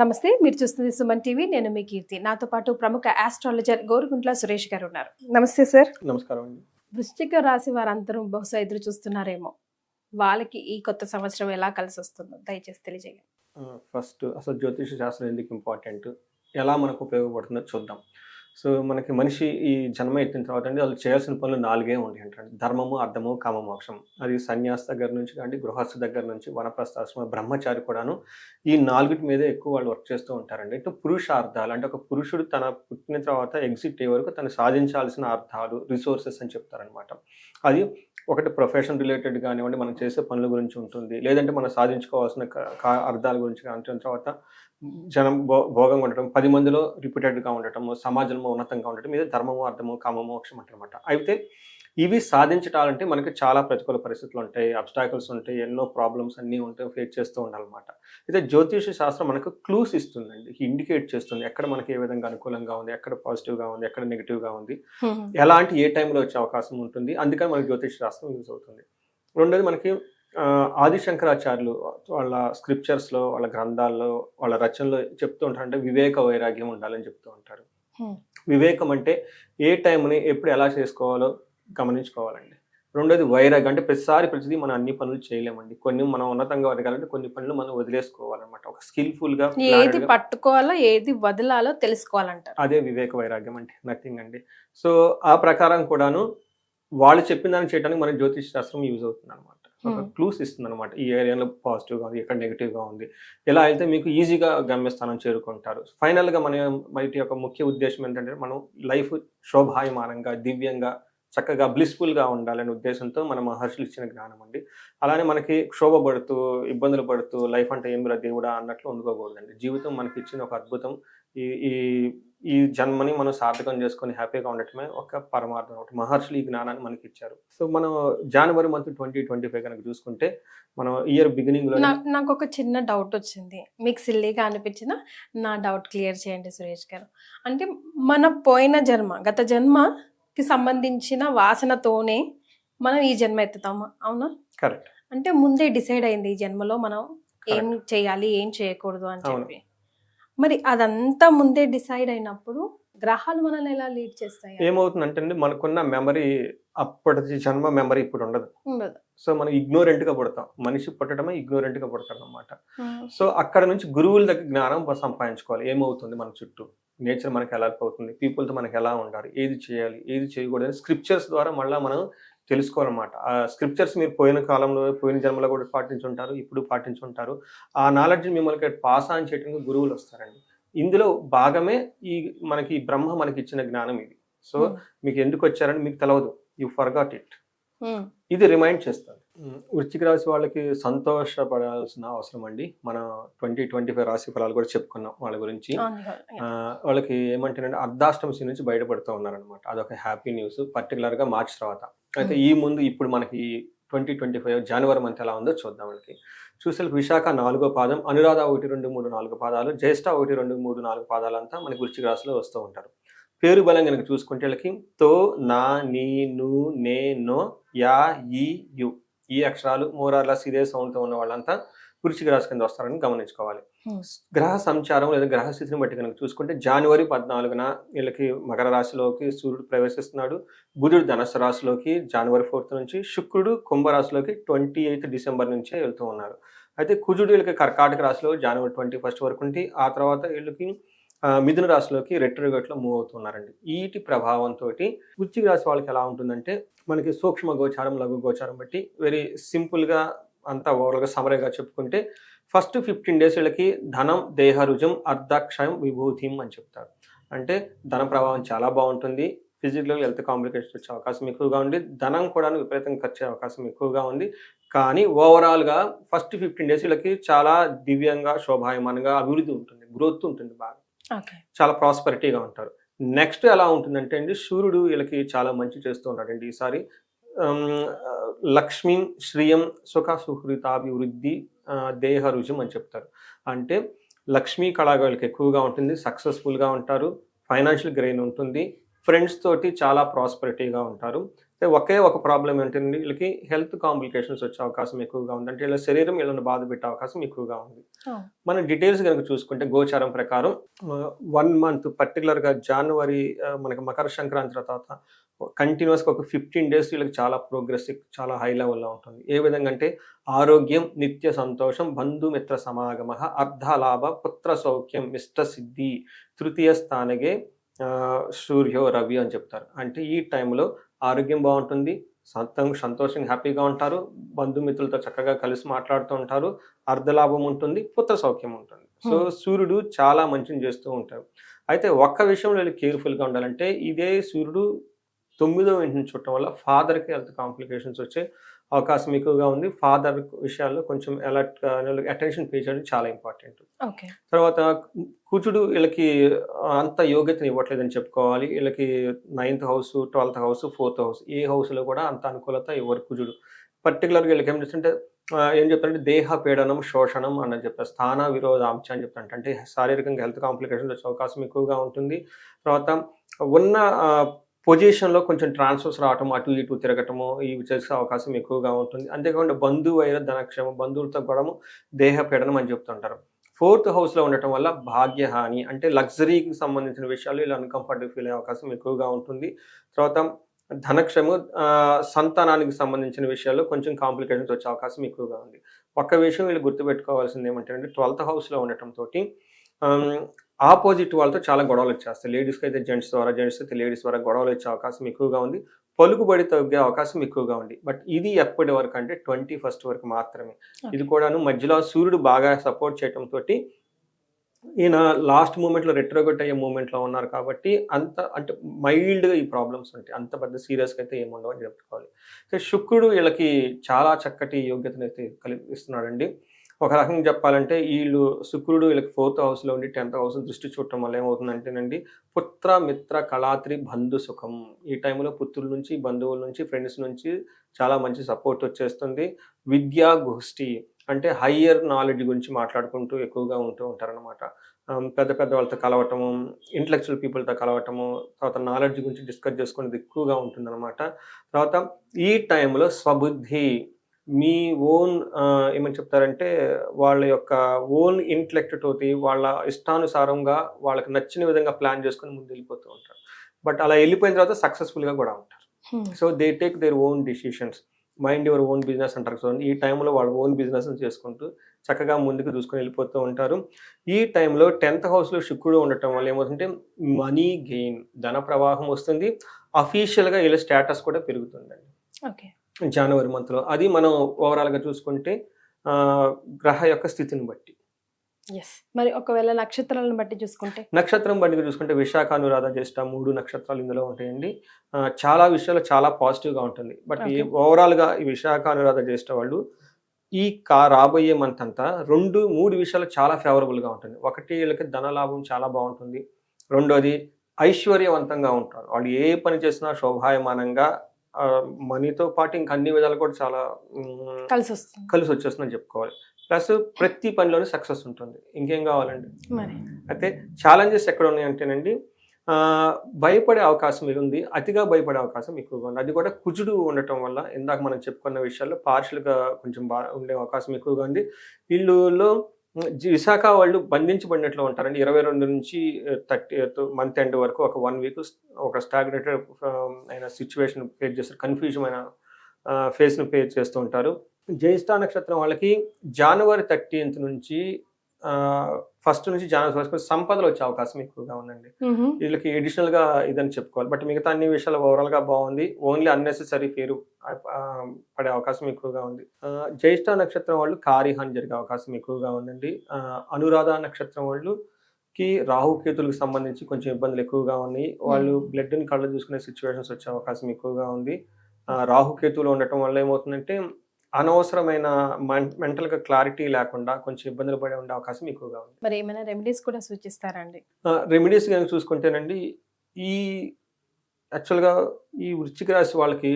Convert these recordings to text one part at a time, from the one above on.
నమస్తే, మీరు చూస్తుంది సుమన్ టీవీ. నేను మీ కీర్తి. నాతో పాటు ప్రముఖ ఆస్ట్రాలజర్ గోరుగుంట్ల సురేష్ గారు ఉన్నారు. నమస్తే సార్. నమస్కారం అండి. వృశ్చిక రాశి వారందరూ బహుశా ఎదురు చూస్తున్నారేమో, వాళ్ళకి ఈ కొత్త సంవత్సరం ఎలా కలిసి వస్తుందో దయచేసి తెలియజేయండి. ఫస్ట్ అసలు జ్యోతిష శాస్త్రం ఎందుకు ఇంపార్టెంట్, ఎలా మనకు ఉపయోగపడుతుందో చూద్దాం. సో మనకి మనిషి ఈ జన్మ ఎత్తిన తర్వాత అండి వాళ్ళు చేయాల్సిన పనులు 4 ఉంటాయి అంటే ధర్మము, అర్థము, కామ, మోక్షం. అది సన్యాసి దగ్గర నుంచి కానీ గృహస్థ దగ్గర నుంచి వనప్రస్థాశ్రమ బ్రహ్మచారి కూడాను ఈ 4 మీదే ఎక్కువ వాళ్ళు వర్క్ చేస్తూ ఉంటారండి. అంటే పురుషార్థాలు అంటే ఒక పురుషుడు తన పుట్టిన తర్వాత ఎగ్జిట్ అయ్యే వరకు తను సాధించాల్సిన అర్థాలు, రిసోర్సెస్ అని చెప్తారనమాట. అది ఒకటి ప్రొఫెషన్ రిలేటెడ్ కానివ్వండి, మనం చేసే పనుల గురించి ఉంటుంది, లేదంటే మనం సాధించుకోవాల్సిన అర్థాల గురించి కానీ, తర్వాత జనం భోగంగా ఉండటం, 10 మందిలో రిపీటెడ్గా ఉండటము, సమాజంలో ఉన్నతంగా ఉండటం, ఇది ధర్మము, అర్థము, కామ, మోక్షం అంటారన్నమాట. అయితే ఇవి సాధించటాలంటే మనకి చాలా ప్రతికూల పరిస్థితులు ఉంటాయి, అబ్స్టాకల్స్ ఉంటాయి, ఎన్నో ప్రాబ్లమ్స్ అన్నీ ఉంటాయి, ఫేస్ చేస్తూ ఉండాలన్నమాట. అయితే జ్యోతిష శాస్త్రం మనకు క్లూస్ ఇస్తుందండి, ఇండికేట్ చేస్తుంది ఎక్కడ మనకి ఏ విధంగా అనుకూలంగా ఉంది, ఎక్కడ పాజిటివ్గా ఉంది, ఎక్కడ నెగిటివ్గా ఉంది, ఎలాంటి ఏ టైంలో వచ్చే అవకాశం ఉంటుంది. అందుకని మనకి జ్యోతిష శాస్త్రం యూజ్ అవుతుంది. రెండోది మనకి ఆదిశంకరాచార్యులు వాళ్ళ స్క్రిప్చర్స్లో, వాళ్ళ గ్రంథాల్లో, వాళ్ళ రచనలో చెప్తూ ఉంటారంటే వివేక వైరాగ్యం ఉండాలని చెప్తూ ఉంటారు. వివేకం అంటే ఏ టైంని ఎప్పుడు ఎలా చేసుకోవాలో గమనించుకోవాలండి. రెండోది వైరాగ్యం అంటే ప్రతిదీ మనం అన్ని పనులు చేయలేమండి. కొన్ని మనం ఉన్నతంగా ఎదగాలంటే కొన్ని పనులు మనం వదిలేసుకోవాలన్నమాట. ఒక స్కిల్ఫుల్గా ఏది పట్టుకోవాలో ఏది వదలాలో తెలుసుకోవాలంటారు. అదే వివేక వైరాగ్యం అంటే, నథింగ్ అండి. సో ఆ ప్రకారం కూడాను వాళ్ళు చెప్పిన దాన్ని చేయడానికి మన జ్యోతిష్ శాస్త్రం యూజ్ అవుతుంది అనమాట. ఒక క్లూస్ ఇస్తుంది అనమాట. ఈ ఏరియాలో పాజిటివ్గా ఉంది, ఎక్కడ నెగిటివ్గా ఉంది, ఎలా అయితే మీకు ఈజీగా గమ్యస్థానం చేరుకుంటారు. ఫైనల్గా మన యొక్క ముఖ్య ఉద్దేశం ఏంటంటే మనం లైఫ్ శోభాయమానంగా, దివ్యంగా, చక్కగా బ్లిస్ఫుల్గా ఉండాలనే ఉద్దేశంతో మన మహర్షులు ఇచ్చిన జ్ఞానం అండి. అలానే మనకి క్షోభపడుతూ, ఇబ్బందులు పడుతూ లైఫ్ అంటే ఏమిరా దేవుడా అన్నట్లు ఉండుకోకూడదండి. జీవితం మనకి ఇచ్చిన ఒక అద్భుతం. ఈ ఈ ఈ జన్మని మనం సార్థకం చేసుకొని హ్యాపీగా ఉండటమే ఒక పరమార్థం. ఒకటి మహర్షులు ఈ జ్ఞానాన్ని మనకి ఇచ్చారు. సో మనం జనవరి మంత్ 2025 కనుక చూసుకుంటే మనం ఇయర్ బిగినింగ్లో నాకు ఒక చిన్న డౌట్ వచ్చింది. మీకు సిల్లీగా అనిపించిన నా డౌట్ క్లియర్ చేయండి సురేష్ గారు. అంటే మన పోయిన జన్మ, గత జన్మకి సంబంధించిన వాసనతోనే మనం ఈ జన్మ ఎత్తుతాము, అవునా? కరెక్ట్. అంటే ముందే డిసైడ్ అయింది ఈ జన్మలో మనం ఏం చేయాలి, ఏం చేయకూడదు అని చెప్పి. మరి అదంతా ముందే డిసైడ్ అయినప్పుడు గ్రహాలు మనల్ని ఎలా లీడ్ చేస్తాయి? ఏమవుతుందంటే అండి, మనకున్న మెమరీ అప్పటి జన్మ మెమరీ ఇప్పుడు ఉండదు. సో మనం ఇగ్నోరెంట్గా పుడతాం. మనిషి పుట్టడమే ఇగ్నోరెంట్గా పుడతాం అన్నమాట. సో అక్కడ నుంచి గురువుల దగ్గర జ్ఞానం సంపాదించుకోవాలి. ఏమవుతుంది మన చుట్టూ, నేచర్ మనకి ఎలా అవుతుంది, పీపుల్తో మనకి ఎలా ఉండాలి, ఏది చేయాలి, ఏది చేయకూడదు, స్క్రిప్చర్స్ ద్వారా మళ్ళీ మనం తెలుసుకోవాలన్నమాట. ఆ స్క్రిప్చర్స్ మీరు పోయిన కాలంలో, పోయిన జన్మలో కూడా పాటించుంటారు, ఇప్పుడు పాటించుంటారు. ఆ నాలెడ్జ్ మిమ్మల్ని పాస్ ఆన్ చేయడానికి గురువులు వస్తారండి. ఇందులో భాగమే మనకి బ్రహ్మ మనకి ఇచ్చిన జ్ఞానం ఇది. సో మీకు ఎందుకు వచ్చారని మీకు తెలియదు, యూ ఫర్గాట్ ఇట్. ఇది రిమైండ్ చేస్తుంది. వృశ్చిక రాశి వాళ్ళకి సంతోషపడాల్సిన అవసరం అండి. మన 2025 రాశి ఫలాలు కూడా చెప్పుకున్నాం వాళ్ళ గురించి. వాళ్ళకి ఏమంటారంటే అర్ధాష్టమి నుంచి బయటపడుతూ ఉన్నారనమాట. అదొక హ్యాపీ న్యూస్, పర్టికులర్గా మార్చ్ తర్వాత. అయితే ఇప్పుడు మనకి 2025 జనవరి మంత్ ఎలా ఉందో చూద్దాం. వాళ్ళకి చూసే విశాఖ 4వ పాదం, అనురాధ 1, 2, 3, 4 పాదాలు, జ్యేష్ఠ 1, 2, 3, 4 పాదాలంతా మనకి వృశ్చిక రాశిలో వస్తూ ఉంటారు. పేరు బలం కనుక చూసుకుంటే వీళ్ళకి తో, నా, నీ, ను, నే, నో, యా, ఈ, యు ఈ అక్షరాలు మోరార్లస్ ఇదే సౌండ్తో ఉన్న వాళ్ళంతా వృశ్చిక రాశి కింద వస్తారని గమనించుకోవాలి. గ్రహ సంచారం లేదా గ్రహస్థితిని బట్టి కనుక చూసుకుంటే జనవరి 14న వీళ్ళకి మకర రాశిలోకి సూర్యుడు ప్రవేశిస్తున్నాడు. బుధుడు ధనుస్సు రాశిలోకి జనవరి 4th నుంచి, శుక్రుడు కుంభరాశిలోకి 28 డిసెంబర్ నుంచే వెళ్తూ ఉన్నారు. అయితే కుజుడు వీళ్ళకి కర్కాటక రాశిలో జనవరి 21 వరకు ఉండి, ఆ తర్వాత వీళ్ళకి మిథున రాశిలోకి రెట్రోగేట్లో మూవ్ అవుతున్నారండి. వీటి ప్రభావంతో వృశ్చిక రాశి వాళ్ళకి ఎలా ఉంటుందంటే మనకి సూక్ష్మ గోచారం, లఘు గోచారం బట్టి వెరీ సింపుల్గా అంతా ఓవరాల్గా సమరీగా చెప్పుకుంటే ఫస్ట్ 15 days వీళ్ళకి ధనం, దేహరుజం, అర్ధాక్షయం, విభూతిం అని చెప్తారు. అంటే ధన ప్రభావం చాలా బాగుంటుంది, ఫిజికల్ హెల్త్ కాంప్లికేషన్స్ వచ్చే అవకాశం ఎక్కువగా ఉంది, ధనం కూడా విపరీతంగా ఖర్చు అయ్యే అవకాశం ఎక్కువగా ఉంది. కానీ ఓవరాల్గా ఫస్ట్ 15 days వీళ్ళకి చాలా దివ్యంగా, శోభాయమానంగా అభివృద్ధి ఉంటుంది, గ్రోత్ ఉంటుంది, బాగా చాలా ప్రాస్పరిటీగా ఉంటారు. నెక్స్ట్ ఎలా ఉంటుందంటే అండి, సూర్యుడు వీళ్ళకి చాలా మంచి చేస్తూ ఉన్నాడండి ఈసారి. లక్ష్మీ శ్రియం సుఖ సుహృతాభివృద్ధి దేహ రుజం అని చెప్తారు. అంటే లక్ష్మీ కళ వీళ్ళకి ఎక్కువగా ఉంటుంది, సక్సెస్ఫుల్గా ఉంటారు, ఫైనాన్షియల్ గెయిన్ ఉంటుంది, ఫ్రెండ్స్ తోటి చాలా ప్రాస్పరిటీగా ఉంటారు. ఒకే ఒక ప్రాబ్లం ఏంటంటే వీళ్ళకి హెల్త్ కాంప్లికేషన్స్ వచ్చే అవకాశం ఎక్కువగా ఉంది. అంటే వీళ్ళ శరీరం వీళ్ళని బాధ పెట్టే అవకాశం ఎక్కువగా ఉంది. మన డీటెయిల్స్ కనుక చూసుకుంటే గోచారం ప్రకారం 1 మంత్ పర్టికులర్గా జనవరి మనకి మకర సంక్రాంతి తర్వాత కంటిన్యూస్గా ఒక 15 డేస్ వీళ్ళకి చాలా ప్రోగ్రెస్ చాలా హై లెవెల్లో ఉంటుంది. ఏ విధంగా అంటే ఆరోగ్యం, నిత్య సంతోషం, బంధుమిత్ర సమాగమ, అర్ధలాభ, పుత్ర సౌఖ్యం, ఇష్ట సిద్ధి, తృతీయ స్థానగే సూర్యో రవి అని చెప్తారు. అంటే ఈ టైంలో ఆరోగ్యం బాగుంటుంది, సంతోషంగా హ్యాపీగా ఉంటారు, బంధుమిత్రులతో చక్కగా కలిసి మాట్లాడుతూ ఉంటారు, అర్ధలాభం ఉంటుంది, పుత్ర సౌఖ్యం ఉంటుంది. సో సూర్యుడు చాలా మంచిని చేస్తూ ఉంటారు. అయితే ఒక్క విషయంలో వీళ్ళు కేర్ఫుల్గా ఉండాలంటే ఇదే సూర్యుడు 9వ ఇంటిని చూడటం వల్ల ఫాదర్కి హెల్త్ కాంప్లికేషన్స్ వచ్చే అవకాశం ఎక్కువగా ఉంది. ఫాదర్ విషయాల్లో కొంచెం అలర్ట్గా అటెన్షన్ పే చేయడం చాలా ఇంపార్టెంట్. తర్వాత కుజుడు వీళ్ళకి అంత యోగ్యతను ఇవ్వట్లేదని చెప్పుకోవాలి. వీళ్ళకి 9th house, 12th house, 4th house ఏ హౌస్లో కూడా అంత అనుకూలత ఇవ్వరు కుజుడు. పర్టికులర్గా వీళ్ళకి ఏం చేస్తుంటే ఏం చెప్తారంటే దేహ పీడనం, శోషణం అని చెప్తారు. స్థాన విరోధాంశ అని చెప్తారంట. అంటే శారీరకంగా హెల్త్ కాంప్లికేషన్స్ వచ్చే అవకాశం ఎక్కువగా ఉంటుంది. తర్వాత ఉన్న పొజిషన్లో కొంచెం ట్రాన్స్ఫర్స్ రావటం, అటు ఇటు తిరగటము ఇవి చేసే అవకాశం ఎక్కువగా ఉంటుంది. అంతేకాకుండా బంధువైన ధనక్షేమం, బంధువులతో గొడవ, దేహ పీడనం అని చెప్తుంటారు. 4th హౌస్లో ఉండటం వల్ల భాగ్యహాని అంటే లగ్జరీకి సంబంధించిన విషయాలు ఇలా అన్కంఫర్టబుల్ ఫీల్ అయ్యే అవకాశం ఎక్కువగా ఉంటుంది. తర్వాత ధనక్షము, సంతానానికి సంబంధించిన విషయాల్లో కొంచెం కాంప్లికేషన్స్ వచ్చే అవకాశం ఎక్కువగా ఉంది. ఒక్క విషయం వీళ్ళు గుర్తుపెట్టుకోవాల్సింది ఏమంటే 12th హౌస్లో ఉండటంతో ఆపోజిట్ వాళ్ళతో చాలా గొడవలు వచ్చేస్తాయి. లేడీస్కి అయితే జెంట్స్ ద్వారా, జెంట్స్ అయితే లేడీస్ ద్వారా గొడవలు వచ్చే అవకాశం ఎక్కువగా ఉంది. పలుకుబడి తగ్గే అవకాశం ఎక్కువగా ఉంది. బట్ ఇది ఎప్పటి వరకు అంటే 21st వరకు మాత్రమే. ఇది కూడాను మధ్యలో సూర్యుడు బాగా సపోర్ట్ చేయడంతో ఈయన లాస్ట్ మూమెంట్లో రెట్రోగేట్ అయ్యే మూమెంట్లో ఉన్నారు కాబట్టి అంత అంటే మైల్డ్గా ఈ ప్రాబ్లమ్స్ ఉంటాయి. అంత పెద్ద సీరియస్గా అయితే ఏముండవు అని చెప్పుకోవాలి. సో శుక్రుడు వీళ్ళకి చాలా చక్కటి యోగ్యతను అయితే కలిగిస్తున్నాడండి. ఒక రకంగా చెప్పాలంటే వీళ్ళు శుక్రుడు వీళ్ళకి 4th హౌస్లో ఉండి 10th హౌస్ దృష్టి చూడటం వల్ల ఏమవుతుందంటేనండి పుత్ర మిత్ర కళాత్రి బంధు సుఖం. ఈ టైంలో పుత్రుల నుంచి, బంధువుల నుంచి, ఫ్రెండ్స్ నుంచి చాలా మంచి సపోర్ట్ వచ్చేస్తుంది. విద్యా గోష్ఠి అంటే హయ్యర్ నాలెడ్జ్ గురించి మాట్లాడుకుంటూ ఎక్కువగా ఉంటూ ఉంటారనమాట. పెద్ద పెద్ద వాళ్ళతో కలవటము, ఇంటలెక్చువల్ పీపుల్తో కలవటము, తర్వాత నాలెడ్జ్ గురించి డిస్కస్ చేసుకునేది ఎక్కువగా ఉంటుందన్నమాట. తర్వాత ఈ టైంలో స్వబుద్ధి, మీ ఓన్ ఏమని చెప్తారంటే వాళ్ళ యొక్క ఓన్ ఇంటలెక్ట్ తోటి వాళ్ళ ఇష్టానుసారంగా వాళ్ళకి నచ్చిన విధంగా ప్లాన్ చేసుకుని ముందు వెళ్ళిపోతూ ఉంటారు. బట్ అలా వెళ్ళిపోయిన తర్వాత సక్సెస్ఫుల్గా కూడా ఉంటారు. So they take their own decisions, mind your own business అంటారు. సో ఈ టైంలో వాళ్ళ ఓన్ బిజినెస్ చేసుకుంటూ చక్కగా ముందుకు చూసుకొని వెళ్ళిపోతూ ఉంటారు. ఈ టైంలో 10th హౌస్లో శుక్రుడు ఉండటం వల్ల ఏమవుతుంటే మనీ గెయిన్, ధన ప్రవాహం వస్తుంది. అఫీషియల్గా వీళ్ళ స్టేటస్ కూడా పెరుగుతుందండి. ఓకే, జనవరి మంత్లో. అది మనం ఓవరాల్గా చూసుకుంటే గ్రహ యొక్క స్థితిని బట్టి. మరి ఒకవేళ నక్షత్రాలను బట్టి చూసుకుంటే, నక్షత్రం బట్టి చూసుకుంటే విశాఖ, అనురాధ, జ్యేష్ఠ 3 నక్షత్రాలు ఇందులో ఉంటాయండి. చాలా విషయాలు చాలా పాజిటివ్గా ఉంటుంది. బట్ ఓవరాల్గా ఈ విశాఖ, అనురాధ, జ్యేష్ఠ వాళ్ళు ఈ రాబోయే మంత్ అంతా 3 విషయాలు చాలా ఫేవరబుల్గా ఉంటుంది. ఒకటి వీళ్ళకి ధనలాభం చాలా బాగుంటుంది. రెండోది ఐశ్వర్యవంతంగా ఉంటారు. వాళ్ళు ఏ పని చేసినా శోభాయమానంగా, మనీతో పాటు ఇంకా అన్ని విధాలు కూడా చాలా కలిసి వచ్చేస్తుందని చెప్పుకోవాలి. ప్లస్ ప్రతి పనిలోనే సక్సెస్ ఉంటుంది. ఇంకేం కావాలండి. అయితే ఛాలెంజెస్ ఎక్కడ ఉన్నాయంటేనండి భయపడే అవకాశం ఉంది, అతిగా భయపడే అవకాశం ఎక్కువగా ఉంది. అది కూడా కుజుడు ఉండటం వల్ల ఇందాక మనం చెప్పుకున్న విషయాల్లో పార్షియల్గా కొంచెం ఉండే అవకాశం ఎక్కువగా ఉంది. వీళ్ళలో విశాఖ వాళ్ళు బంధించబడినట్లు ఉంటారండి. 22 నుంచి 30 మంత్ ఎండ్ వరకు ఒక 1 వీక్ ఒక స్టాగ్నేటెడ్ అయిన సిచ్యువేషన్ ఫేస్ చేస్తారు. కన్ఫ్యూజన్ అయిన ఫేస్ను ఫేస్ చేస్తూ ఉంటారు. జ్యేష్ఠ నక్షత్రం వాళ్ళకి జనవరి 13th నుంచి 1st నుంచి జనవరి వరకు సంపదలు వచ్చే అవకాశం ఎక్కువగా ఉందండి. వీళ్ళకి అడిషనల్గా ఇదని చెప్పుకోవాలి. బట్ మిగతా అన్ని విషయాలు ఓవరాల్గా బాగుంది. ఓన్లీ అన్నెసెసరీ పేరు పడే అవకాశం ఎక్కువగా ఉంది. జ్యేష్ఠ నక్షత్రం వాళ్ళు కార్యహాని జరిగే అవకాశం ఎక్కువగా ఉందండి. అనురాధ నక్షత్రం వాళ్ళకి రాహుకేతులకు సంబంధించి కొంచెం ఇబ్బందులు ఎక్కువగా ఉన్నాయి. వాళ్ళు బ్లడ్ని కళ్ళు చూసుకునే సిచ్యువేషన్స్ వచ్చే అవకాశం ఎక్కువగా ఉంది. రాహుకేతువులు ఉండటం వల్ల ఏమవుతుందంటే అనవసరమైన మెంటల్గా క్లారిటీ లేకుండా కొంచెం ఇబ్బందులు పడే ఉండే అవకాశం ఎక్కువగా ఉంది. మరి ఏమైనా రెమెడీస్ కూడా సూచిస్తారండి? రెమెడీస్ కనుక చూసుకుంటేనండి ఈ యాక్చువల్గా ఈ వృశ్చిక రాశి వాళ్ళకి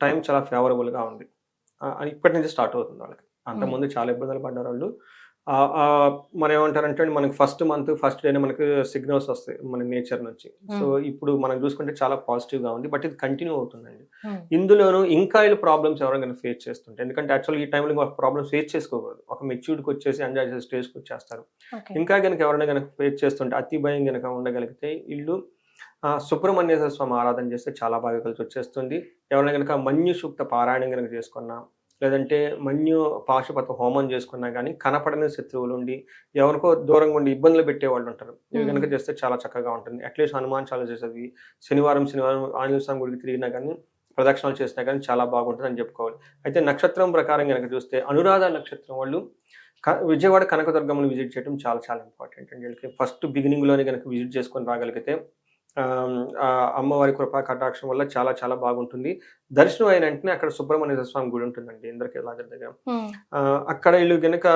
టైం చాలా ఫేవరబుల్గా ఉంది. ఇప్పటి నుంచి స్టార్ట్ అవుతుంది వాళ్ళకి. అంతకుముందు చాలా ఇబ్బందులు పడ్డారు వాళ్ళు. మనం ఏమంటారంటే మనకి ఫస్ట్ మంత్ ఫస్ట్ డేనే మనకి సిగ్నల్స్ వస్తాయి మన నేచర్ నుంచి. సో ఇప్పుడు మనం చూసుకుంటే చాలా పాజిటివ్గా ఉంది, బట్ ఇది కంటిన్యూ అవుతుందండి. ఇందులోనూ ఇంకా వీళ్ళు ప్రాబ్లమ్స్ ఎవరైనా ఫేస్ చేస్తుంటే, ఎందుకంటే యాక్చువల్గా ఈ టైంలో ఒక ప్రాబ్లమ్స్ ఫేస్ చేసుకోకూడదు, ఒక మెచ్యూర్డ్కి వచ్చేసి ఎంజాయ్ చేసే స్టేజ్కి వచ్చేస్తారు. ఇంకా కనుక ఎవరైనా కనుక ఫేస్ చేస్తుంటే అతి భయం కనుక ఉండగలిగితే వీళ్ళు సుబ్రహ్మణ్యేశ్వర స్వామి ఆరాధన చేస్తే చాలా బాగా కలిసి వచ్చేస్తుంది. ఎవరైనా కనుక మన్యు సూక్త పారాయణం కనుక చేసుకున్నా, లేదంటే మన్యు పాశుపత హోమం చేసుకున్నా కానీ కనపడని శత్రువులు ఉండి ఎవరికో దూరంగా ఉండి ఇబ్బందులు పెట్టే వాళ్ళు ఉంటారు. ఇవి కనుక చేస్తే చాలా చక్కగా ఉంటుంది. అట్లీస్ట్ హనుమాన్ చాలీసా చదివి శనివారం ఆంజనేయ స్వామి గుడికి తిరిగినా కానీ, ప్రదక్షిణలు చేసినా కానీ చాలా బాగుంటుంది అని చెప్పుకోవాలి. అయితే నక్షత్రం ప్రకారం కనుక చూస్తే అనురాధ నక్షత్రం వాళ్ళు విజయవాడ కనకదుర్గమ్మని విజిట్ చేయడం చాలా చాలా ఇంపార్టెంట్ అండి. వీళ్ళకి ఫస్ట్ బిగినింగ్లోనే కనుక విజిట్ చేసుకొని రాగలిగితే అమ్మవారి కృపా కటాక్షం వల్ల చాలా చాలా బాగుంటుంది. దర్శనం అయిన వెంటనే అక్కడ సుబ్రహ్మణ్య స్వామి గుడి ఉంటుందండి ఇంద్రకీలాద్రి దగ్గర. అక్కడ వీళ్ళు కనుక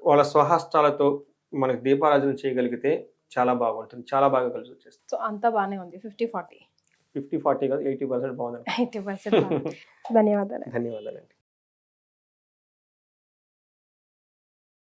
వాళ్ళ స్వహస్తాలతో మనకి దీపారాధన చేయగలిగితే చాలా బాగుంటుంది, చాలా బాగా కలిసి వచ్చేస్తుంది. సో అంతా బాగానే ఉంది. 50-40 50-40 కాదు, 80% బాగుంది. 80% ధన్యవాదాలు. ధన్యవాదాలండి.